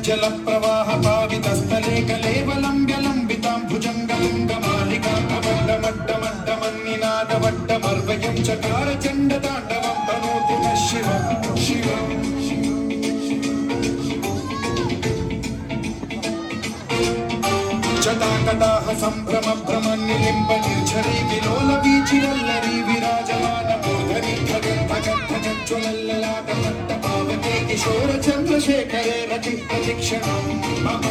जल प्रवाह पावितस्थले कलेवलम्ब्यलम्बितां भुजङ्गलिङ्गमालिकां कवड्डमड्डमड्डमन्निनादवड्डमर्वयं चकार चण्डताण्डवं तनोतु नः शिवं शिवं चटाकटाः सम्भ्रमभ्रमन्निलिम्ब निर्झरी विलोलवीचिवल्लरी विराजमानमूर्धनि भगज्ज्वलल्ललाटमट्टपावके किशोर चन्द्रशेखरे रति प्रशिक्षणं मम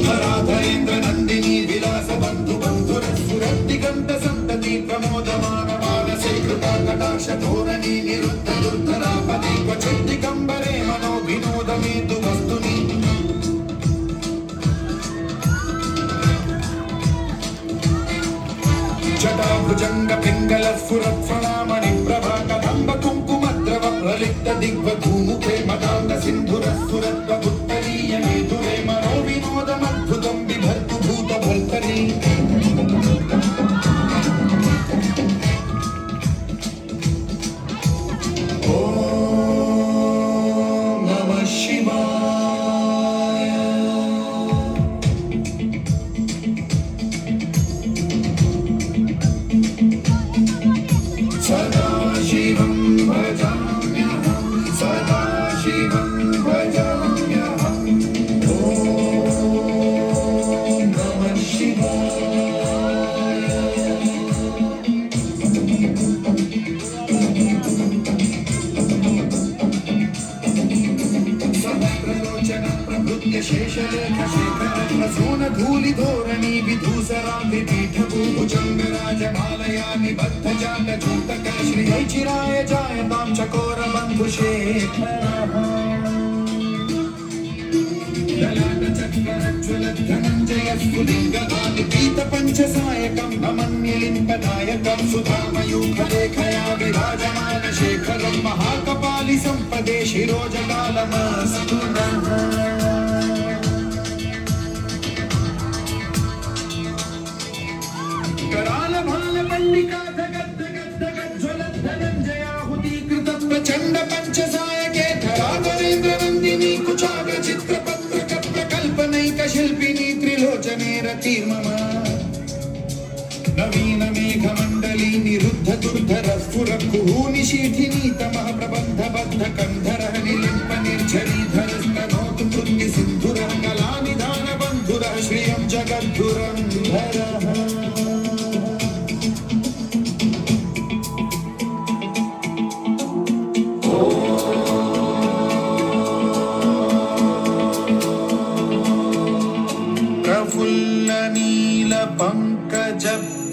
धराधरेन्द्र नन्दिनी विलास बन्धु बन्धुरस्फुरद्दिगन्त सन्तति प्रमोदमान मानसे कृता कटाक्ष धोरणी निरुद्ध दुर्धरापदे क्वचिद्दिगम्बरे मनो विनोदमेतु वस्तुनि जटाभुजंग पिंगल स्फुरत्फणामणि प्रभा कदम्ब कुंकुमद्रव प्रलिप्त दिग्वधूमुखे मदांग सिन्धुरस्फुरत्व उत्तरीय मेधुरे मनो विनोदमद्भुतं बिभर्तु भूतभर्तरि ओम नमः शिवाय सदाशिवं भजाम्यहं सदाशिवं भजाम्यहं ॐ नमः शिवाय समप्रलोचन प्रभृत्य शेषलेख शेखर प्रसून धूलि धोरणी विधूसराभि पीठभूभुजङ्गराजमालया निबद्ध जातजूतक श्रियै चिराय जायतां चकोर बन्धुशेखरः ललाटचक्रज्ज्वलद्धनञ्जय स्फुलिङ्गदानि पीतपञ्चसायकं नमन्यलिम्पदायकं सुधामयूखलेखया विराजमान शेखरं महाकपालि सम्पदे शिरोजकालमस्तु नः कराल भाल पंडिका धगत धगत धगत ज्वलत धनंजयाहुति कृत प्रचंड पंचसायके धराधरेन्द्र नंदिनी कुचाग चित्र पत्रक प्रकल्पनैक शिल्पिनी त्रिलोचने रति मम नवीन मेघ मंडली निरुद्ध दुर्धर स्फुर कुहूनि शीठिनी तमः प्रबंध बद्ध कंधरः निलिम्प निर्झरी धरस्तनोतु कृत्य सिन्धुरः कलानिधान बन्धुरः श्रियं जगद्धुरन्धरः पंकज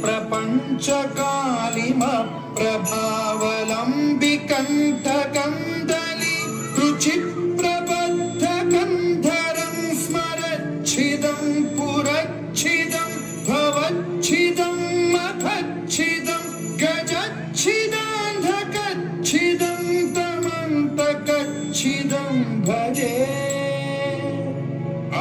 प्रपंच कालिम प्रभावलंबिकंठ कंदली रुचि प्रबद्ध कंधरं स्मरच्छिदं पुरच्छिदं भवच्छिदं मखच्छिदं गजच्छिदान्धकच्छिदं तमन्तकच्छिदं भजे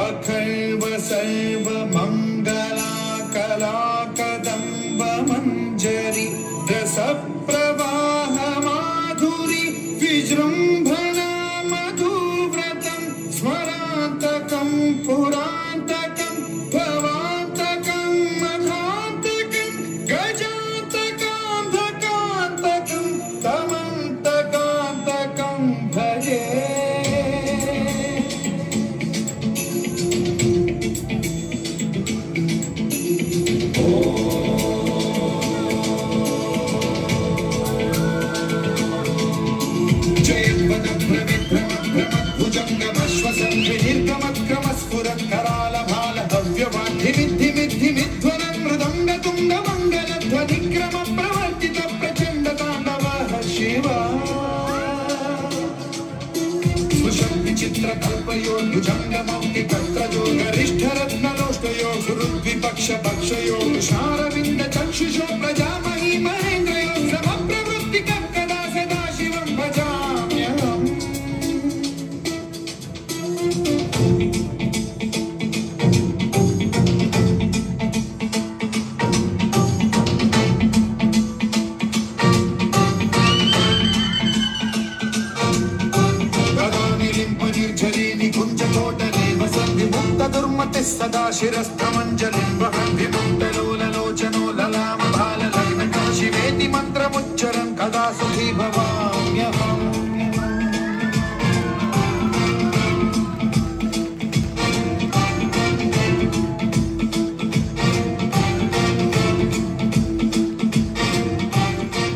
अखैव सर्व मंगला कला कदम्ब मंजरी रस प्रवाह माधुरी विजृंभ मंगलध्वनिक्रम प्रवर्तित प्रचंड तांडवः शिवा विचित्र कल्पयो भुजंगमौक्ति कत्रजो गरिष्ठ रत्नलोष्टयो सुहृद्विपक्ष पक्षयो शारविंद चक्षुषो प्रजामहि महेन्द्रयो समप्रवृत्ति कदा सदा शिवं भजाम्यहम् सदा शिरस्थमञ्जलिं वहन् विमुक्तलोललोचनो ललाम बाललग्नकाशिवेति मन्त्रमुच्चरन् कदा सुखी भवाम्यहम्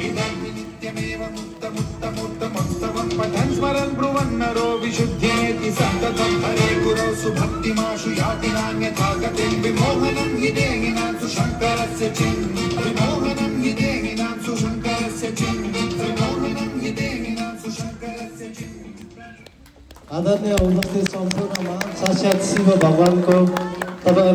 इदं नित्यमेव मुक्तमुत्तमोत्तमस्तवं पठन् स्मरन् ब्रुवन्नरो विशुद्धेति सन्ततं हरे गुरौ सुभक्तिमाशु याति नान्यथा गतिं विमोहनं हि देहिनां सुशङ्करस्य चिन् विमोहनं हि देहिनां सुशङ्करस्य चिन् विमोहनं हि देहिनां सुशङ्करस्य चिन्। आदरणीय उन्नति सम्पूर्णमा साक्षात् शिव भगवानको तपाईँ